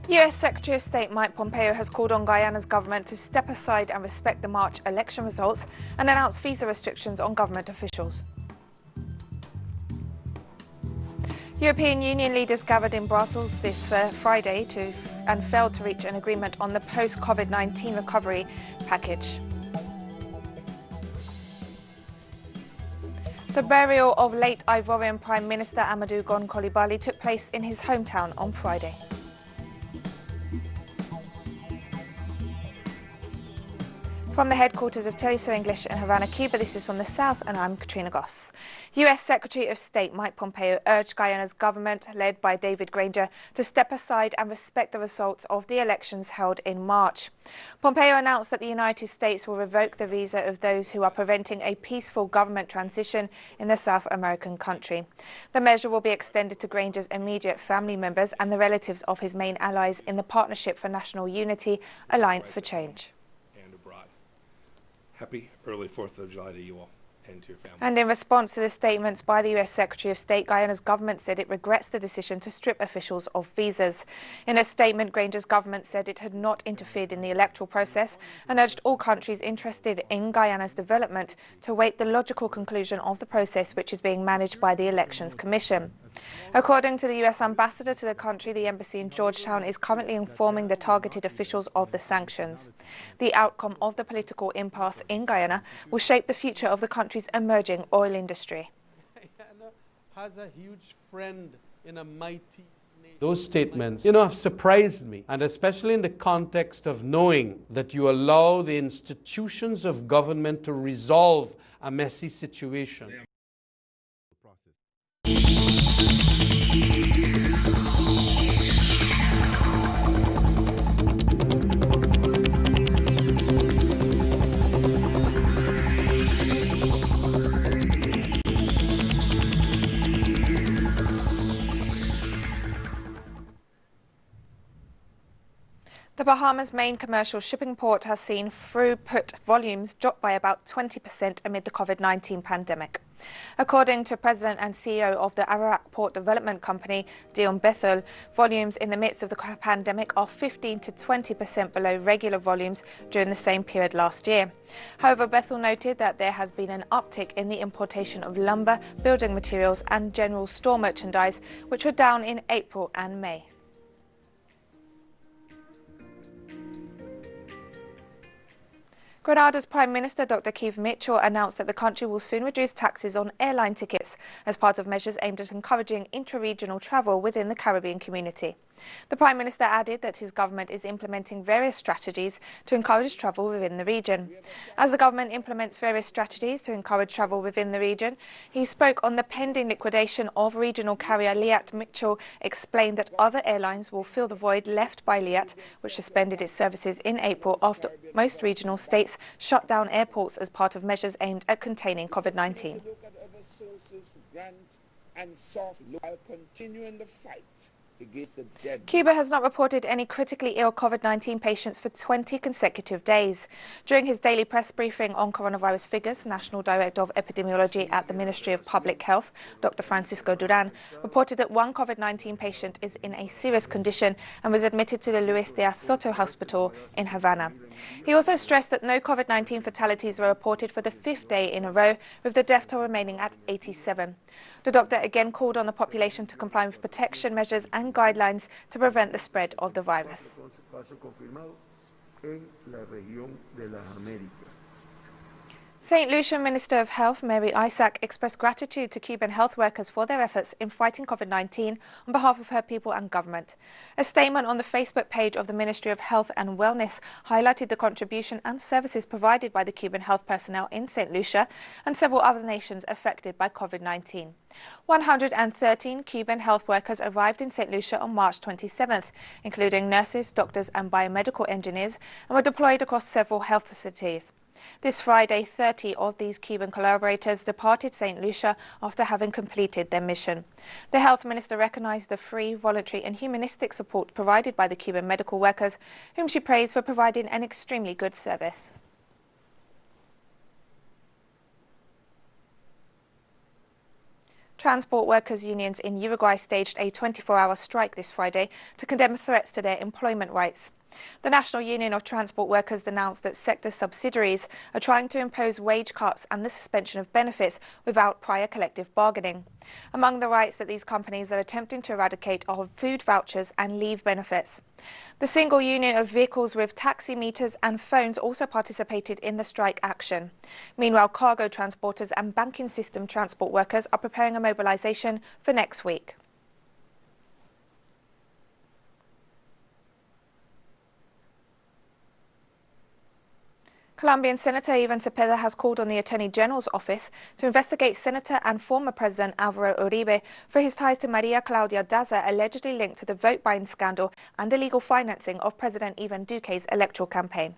US Secretary of State Mike Pompeo has called on Guyana's government to step aside and respect the March election results and announce visa restrictions on government officials. European Union leaders gathered in Brussels this Friday and failed to reach an agreement on the post-COVID-19 recovery package. The burial of late Ivorian Prime Minister Amadou Gon Coulibaly took place in his hometown on Friday. From the headquarters of Teleso English in Havana, Cuba, this is From the South, and I'm Katrina Goss. US Secretary of State Mike Pompeo urged Guyana's government, led by David Granger, to step aside and respect the results of the elections held in March. Pompeo announced that the United States will revoke the visa of those who are preventing a peaceful government transition in the South American country. The measure will be extended to Granger's immediate family members and the relatives of his main allies in the Partnership for National Unity, Alliance for Change. Happy early 4th of July to you all and to your family. And in response to the statements by the US Secretary of State, Guyana's government said it regrets the decision to strip officials of visas. In a statement, Granger's government said it had not interfered in the electoral process and urged all countries interested in Guyana's development to await the logical conclusion of the process, which is being managed by the Elections Commission. According to the US ambassador to the country, the embassy in Georgetown is currently informing the targeted officials of the sanctions. The outcome of the political impasse in Guyana will shape the future of the country's emerging oil industry. Guyana has a huge friend in a mighty nation. Those statements, have surprised me, and especially in the context of knowing that you allow the institutions of government to resolve a messy situation. The Bahamas' main commercial shipping port has seen throughput volumes drop by about 20% amid the COVID-19 pandemic. According to President and CEO of the Ararat Port Development Company, Dion Bethel, volumes in the midst of the pandemic are 15 to 20% below regular volumes during the same period last year. However, Bethel noted that there has been an uptick in the importation of lumber, building materials and general store merchandise, which were down in April and May. Grenada's Prime Minister Dr. Keith Mitchell announced that the country will soon reduce taxes on airline tickets as part of measures aimed at encouraging intra-regional travel within the Caribbean community. The Prime Minister added that his government is implementing various strategies to encourage travel within the region. As the government implements various strategies to encourage travel within the region, he spoke on the pending liquidation of regional carrier Liat. Mitchell explained that other airlines will fill the void left by Liat, which suspended its services in April after most regional states shut down airports as part of measures aimed at containing COVID-19. Cuba has not reported any critically ill COVID-19 patients for 20 consecutive days. During his daily press briefing on coronavirus figures, National Director of Epidemiology at the Ministry of Public Health, Dr. Francisco Duran, reported that one COVID-19 patient is in a serious condition and was admitted to the Luis Diaz Soto Hospital in Havana. He also stressed that no COVID-19 fatalities were reported for the 5th day in a row, with the death toll remaining at 87. The doctor again called on the population to comply with protection measures and guidelines to prevent the spread of the virus. St. Lucia Minister of Health Mary Isaac expressed gratitude to Cuban health workers for their efforts in fighting COVID-19 on behalf of her people and government. A statement on the Facebook page of the Ministry of Health and Wellness highlighted the contribution and services provided by the Cuban health personnel in St. Lucia and several other nations affected by COVID-19. 113 Cuban health workers arrived in St. Lucia on March 27th, including nurses, doctors and biomedical engineers, and were deployed across several health facilities. This Friday, 30 of these Cuban collaborators departed St. Lucia after having completed their mission. The health minister recognized the free, voluntary and humanistic support provided by the Cuban medical workers, whom she praised for providing an extremely good service. Transport workers' unions in Uruguay staged a 24-hour strike this Friday to condemn threats to their employment rights. The National Union of Transport Workers announced that sector subsidiaries are trying to impose wage cuts and the suspension of benefits without prior collective bargaining. Among the rights that these companies are attempting to eradicate are food vouchers and leave benefits. The single union of vehicles with taxi meters and phones also participated in the strike action. Meanwhile, cargo transporters and banking system transport workers are preparing a mobilization for next week. Colombian Senator Iván Cepeda has called on the Attorney General's office to investigate Senator and former President Álvaro Uribe for his ties to María Claudia Daza, allegedly linked to the vote buying scandal and illegal financing of President Iván Duque's electoral campaign.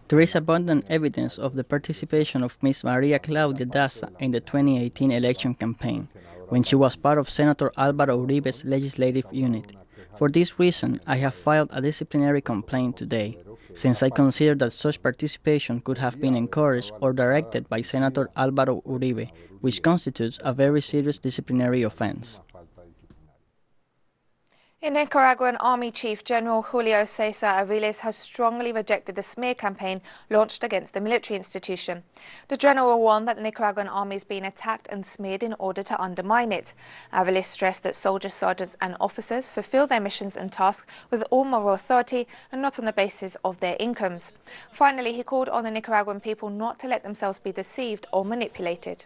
There is abundant evidence of the participation of Ms. María Claudia Daza in the 2018 election campaign, when she was part of Senator Álvaro Uribe's legislative unit. For this reason, I have filed a disciplinary complaint today, since I consider that such participation could have been encouraged or directed by Senator Álvaro Uribe, which constitutes a very serious disciplinary offense. In Nicaraguan Army Chief General Julio César Aviles has strongly rejected the smear campaign launched against the military institution. The general warned that the Nicaraguan army is being attacked and smeared in order to undermine it. Aviles stressed that soldiers, sergeants and officers fulfill their missions and tasks with all moral authority and not on the basis of their incomes. Finally, he called on the Nicaraguan people not to let themselves be deceived or manipulated.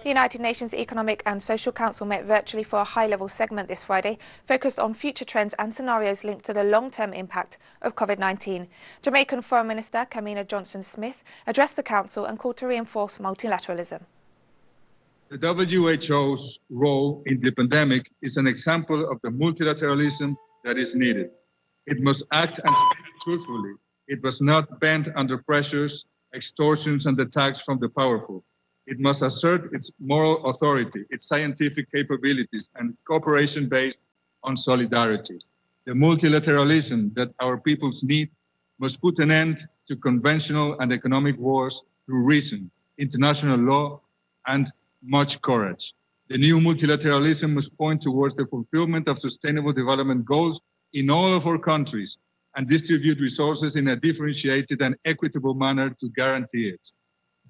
The United Nations Economic and Social Council met virtually for a high-level segment this Friday, focused on future trends and scenarios linked to the long-term impact of COVID-19. Jamaican Foreign Minister Kamina Johnson-Smith addressed the Council and called to reinforce multilateralism. The WHO's role in the pandemic is an example of the multilateralism that is needed. It must act and speak truthfully. It must not bend under pressures, extortions and attacks from the powerful. It must assert its moral authority, its scientific capabilities, and cooperation based on solidarity. The multilateralism that our peoples need must put an end to conventional and economic wars through reason, international law, and much courage. The new multilateralism must point towards the fulfillment of sustainable development goals in all of our countries and distribute resources in a differentiated and equitable manner to guarantee it.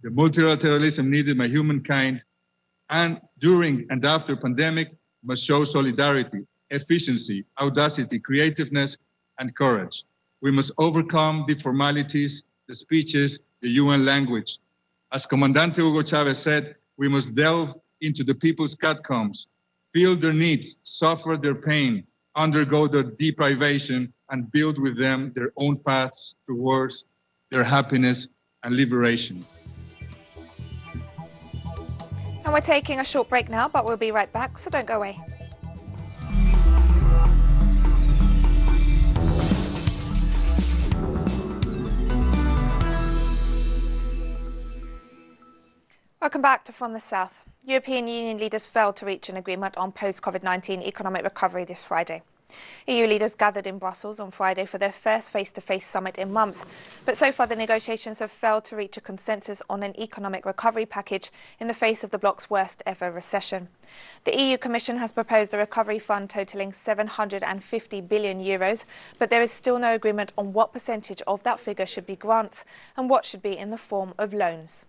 The multilateralism needed by humankind and during and after pandemic must show solidarity, efficiency, audacity, creativeness, and courage. We must overcome the formalities, the speeches, the UN language. As Comandante Hugo Chavez said, we must delve into the people's catacombs, feel their needs, suffer their pain, undergo their deprivation, and build with them their own paths towards their happiness and liberation. And we're taking a short break now, but we'll be right back, so don't go away. Welcome back to From the South. European Union leaders failed to reach an agreement on post-COVID-19 economic recovery this Friday. EU leaders gathered in Brussels on Friday for their first face-to-face summit in months, but so far the negotiations have failed to reach a consensus on an economic recovery package in the face of the bloc's worst ever recession. The EU Commission has proposed a recovery fund totalling €750 billion, but there is still no agreement on what percentage of that figure should be grants and what should be in the form of loans.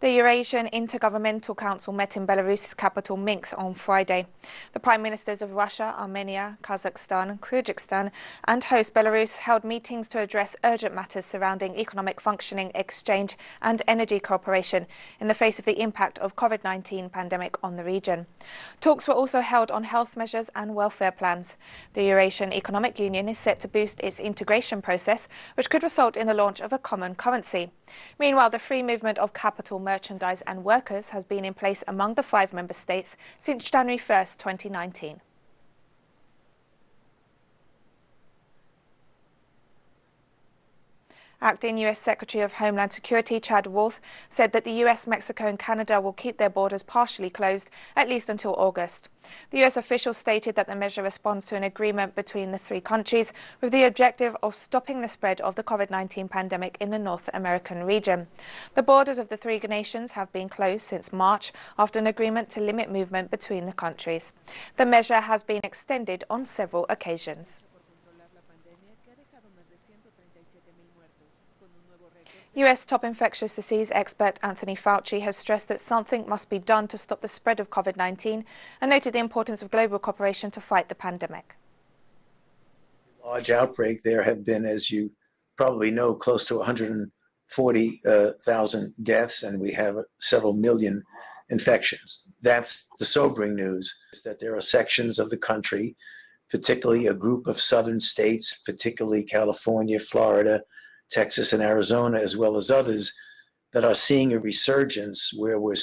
The Eurasian Intergovernmental Council met in Belarus's capital Minsk on Friday. The Prime Ministers of Russia, Armenia, Kazakhstan, Kyrgyzstan and host Belarus held meetings to address urgent matters surrounding economic functioning, exchange and energy cooperation in the face of the impact of COVID-19 pandemic on the region. Talks were also held on health measures and welfare plans. The Eurasian Economic Union is set to boost its integration process, which could result in the launch of a common currency. Meanwhile, the free movement of capital, merchandise and workers has been in place among the 5 member states since January 1st, 2019. Acting U.S. Secretary of Homeland Security Chad Wolf said that the U.S., Mexico and Canada will keep their borders partially closed, at least until August. The U.S. official stated that the measure responds to an agreement between the three countries with the objective of stopping the spread of the COVID-19 pandemic in the North American region. The borders of the three nations have been closed since March after an agreement to limit movement between the countries. The measure has been extended on several occasions. U.S. top infectious disease expert Anthony Fauci has stressed that something must be done to stop the spread of COVID-19 and noted the importance of global cooperation to fight the pandemic. Large outbreak. There have been, as you probably know, close to 140,000 deaths, and we have several million infections. That's the sobering news, is that there are sections of the country, particularly a group of southern states, particularly California, Florida, Texas and Arizona, as well as others, that are seeing a resurgence where we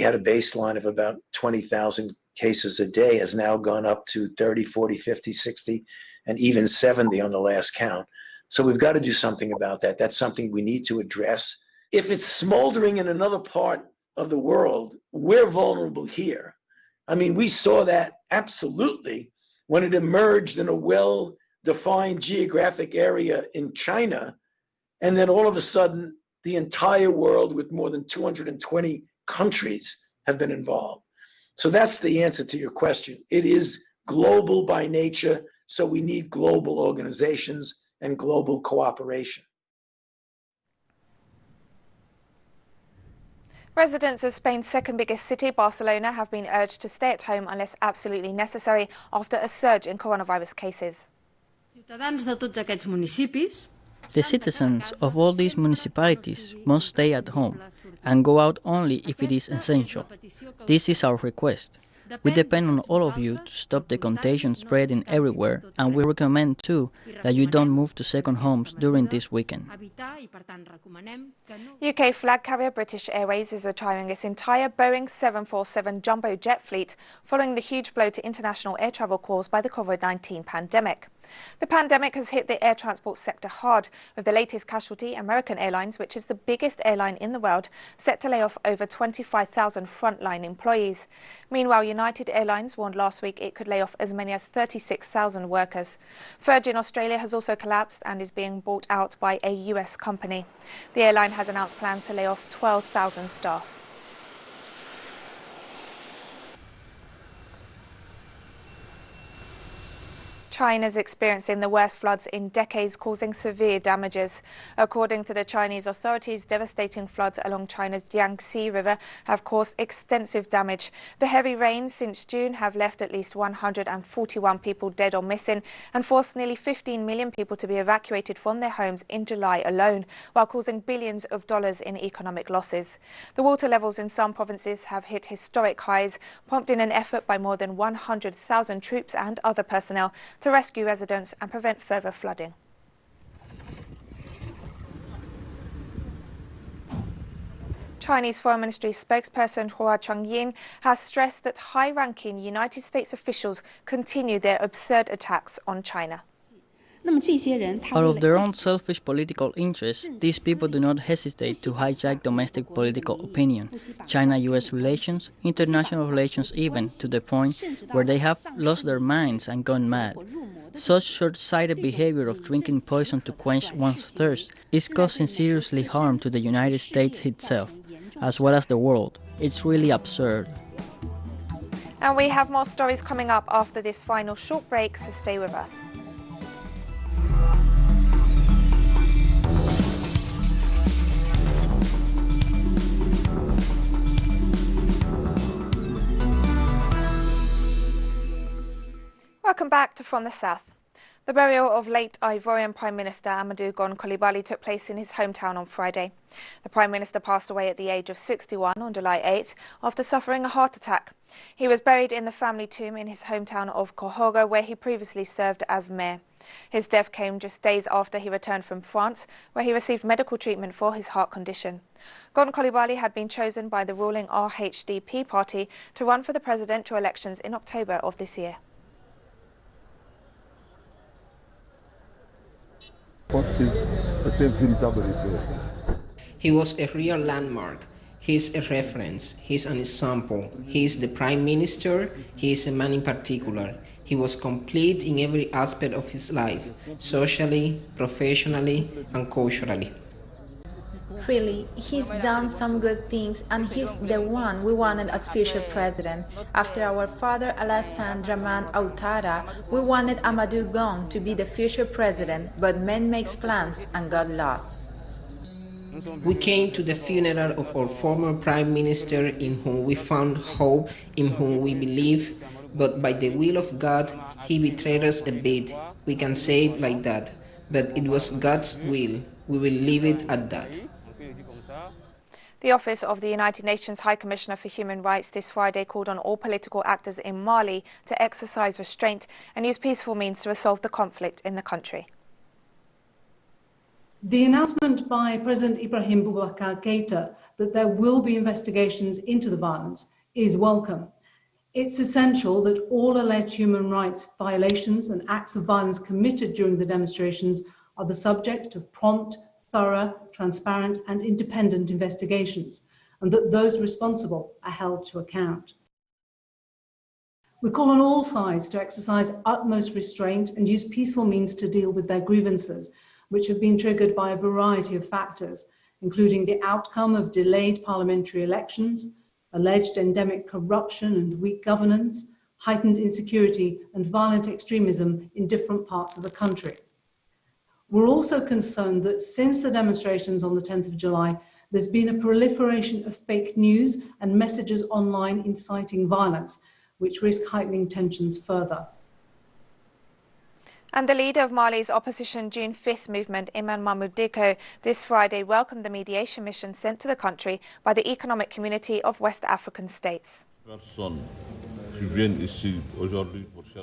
had a baseline of about 20,000 cases a day has now gone up to 30, 40, 50, 60, and even 70 on the last count. So we've got to do something about that. That's something we need to address. If it's smoldering in another part of the world, we're vulnerable here. I mean, we saw that absolutely when it emerged in a well-defined geographic area in China, and then all of a sudden, the entire world with more than 220 countries have been involved. So that's the answer to your question. It is global by nature, so we need global organizations and global cooperation. Residents of Spain's second biggest city, Barcelona, have been urged to stay at home unless absolutely necessary after a surge in coronavirus cases. The citizens of all these municipalities must stay at home and go out only if it is essential. This is our request. We depend on all of you to stop the contagion spreading everywhere, and we recommend too that you don't move to second homes during this weekend. UK flag carrier British Airways is retiring its entire Boeing 747 jumbo jet fleet following the huge blow to international air travel caused by the COVID-19 pandemic. The pandemic has hit the air transport sector hard, with the latest casualty, American Airlines, which is the biggest airline in the world, set to lay off over 25,000 frontline employees. Meanwhile, United Airlines warned last week it could lay off as many as 36,000 workers. Virgin Australia has also collapsed and is being bought out by a US company. The airline has announced plans to lay off 12,000 staff. China is experiencing the worst floods in decades, causing severe damages. According to the Chinese authorities, devastating floods along China's Yangtze River have caused extensive damage. The heavy rains since June have left at least 141 people dead or missing and forced nearly 15 million people to be evacuated from their homes in July alone, while causing billions of dollars in economic losses. The water levels in some provinces have hit historic highs, prompting an effort by more than 100,000 troops and other personnel to rescue residents and prevent further flooding. Chinese Foreign Ministry spokesperson Hua Chunying has stressed that high-ranking United States officials continue their absurd attacks on China. Out of their own selfish political interests, these people do not hesitate to hijack domestic political opinion, China-US relations, international relations even, to the point where they have lost their minds and gone mad. Such short-sighted behavior of drinking poison to quench one's thirst is causing seriously harm to the United States itself, as well as the world. It's really absurd. And we have more stories coming up after this final short break, so stay with us. Welcome back to From the South. The burial of late Ivorian Prime Minister Amadou Gon Coulibaly took place in his hometown on Friday. The Prime Minister passed away at the age of 61 on July 8th after suffering a heart attack. He was buried in the family tomb in his hometown of Kohogo, where he previously served as mayor. His death came just days after he returned from France, where he received medical treatment for his heart condition. Gon Coulibaly had been chosen by the ruling RHDP party to run for the presidential elections in October of this year. He was a real landmark. He's a reference. He's an example. He's the Prime Minister. He is a man in particular. He was complete in every aspect of his life, socially, professionally, and culturally. Really, he's done some good things, and he's the one we wanted as future president. After our father Alassane Dramane Ouattara, we wanted Amadou Gon to be the future president, but man makes plans and God laughs. We came to the funeral of our former Prime Minister in whom we found hope, in whom we believe, but by the will of God, he betrayed us a bit. We can say it like that, but it was God's will. We will leave it at that. The Office of the United Nations High Commissioner for Human Rights this Friday called on all political actors in Mali to exercise restraint and use peaceful means to resolve the conflict in the country. The announcement by President Ibrahim Boubacar Keïta that there will be investigations into the violence is welcome. It's essential that all alleged human rights violations and acts of violence committed during the demonstrations are the subject of prompt, thorough, transparent and independent investigations, and that those responsible are held to account. We call on all sides to exercise utmost restraint and use peaceful means to deal with their grievances, which have been triggered by a variety of factors, including the outcome of delayed parliamentary elections, alleged endemic corruption and weak governance, heightened insecurity and violent extremism in different parts of the country. We're also concerned that since the demonstrations on the 10th of July, there's been a proliferation of fake news and messages online inciting violence, which risk heightening tensions further. And the leader of Mali's opposition June 5th movement, Imam Mahmoud Dicko, this Friday welcomed the mediation mission sent to the country by the Economic Community of West African States.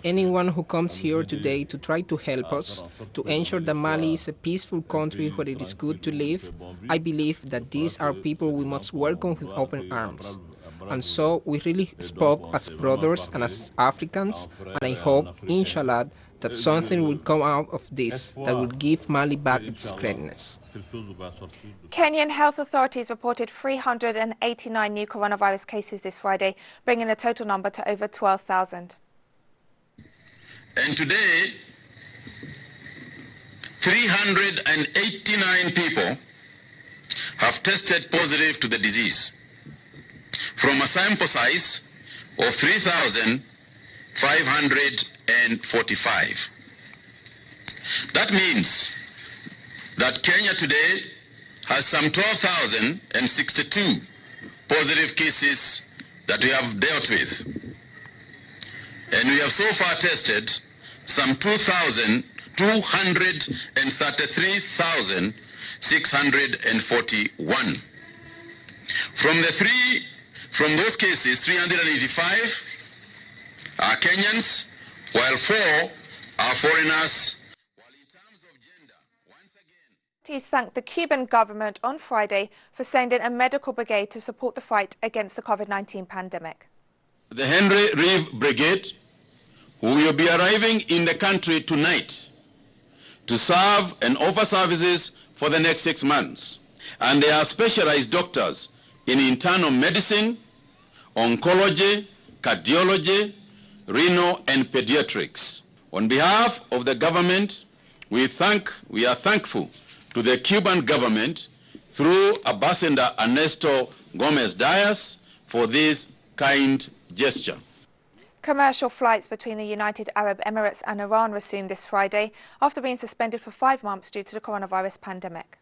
Anyone who comes here today to try to help us, to ensure that Mali is a peaceful country where it is good to live, I believe that these are people we must welcome with open arms. And so we really spoke as brothers and as Africans, and I hope, inshallah, that something will come out of this that will give Mali back its greatness. Kenyan health authorities reported 389 new coronavirus cases this Friday, bringing the total number to over 12,000. And today, 389 people have tested positive to the disease from a sample size of 3,545. That means that Kenya today has some 12,062 positive cases that we have dealt with. And we have so far tested some 233,641. From those cases, 385 are Kenyans, while 4 are foreigners. Authorities thanked the Cuban government on Friday for sending a medical brigade to support the fight against the COVID-19 pandemic. The Henry Reeve Brigade, who will be arriving in the country tonight to serve and offer services for the next 6 months. And they are specialized doctors in internal medicine, oncology, cardiology, renal and pediatrics. On behalf of the government, we are thankful to the Cuban government through Ambassador Ernesto Gomez Diaz for this kind gesture. Commercial flights between the United Arab Emirates and Iran resumed this Friday after being suspended for 5 months due to the coronavirus pandemic.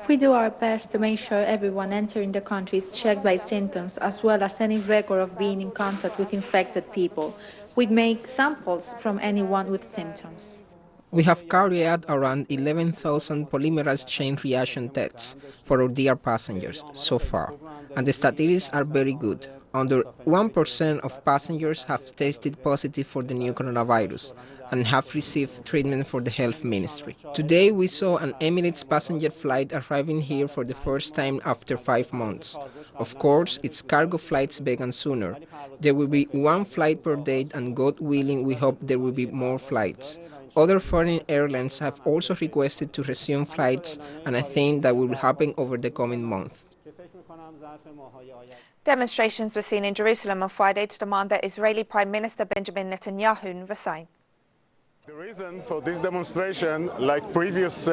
We do our best to make sure everyone entering the country is checked by symptoms, as well as any record of being in contact with infected people. We make samples from anyone with symptoms. We have carried out around 11,000 polymerase chain reaction tests for our dear passengers so far, and the statistics are very good. Under 1% of passengers have tested positive for the new coronavirus and have received treatment for the health ministry. Today we saw an Emirates passenger flight arriving here for the first time after 5 months. Of course, its cargo flights began sooner. There will be 1 flight per day, and God willing, we hope there will be more flights. Other foreign airlines have also requested to resume flights, and I think that will happen over the coming month. Demonstrations were seen in Jerusalem on Friday to demand that Israeli Prime Minister Benjamin Netanyahu resign. The reason for this demonstration, like previous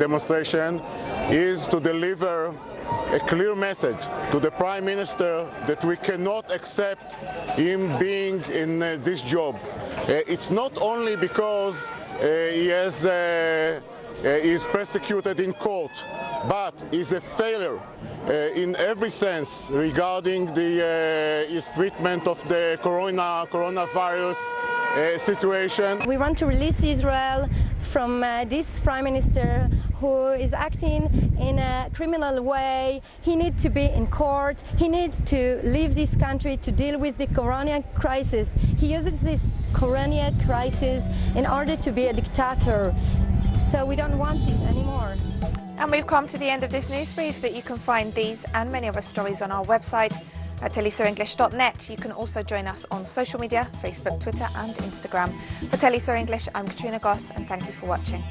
demonstration, is to deliver a clear message to the Prime Minister that we cannot accept him being in this job. It's not only because he is persecuted in court, but is a failure in every sense regarding his treatment of the coronavirus situation. We want to release Israel from this Prime Minister who is acting in a criminal way. He needs to be in court. He needs to leave this country to deal with the corona crisis. He uses this corona crisis in order to be a dictator. So we don't want it anymore. And we've come to the end of this news brief, but you can find these and many other stories on our website at telesurenglish.net. You can also join us on social media, Facebook, Twitter and Instagram. For Telesur English, I'm Katrina Goss, and thank you for watching.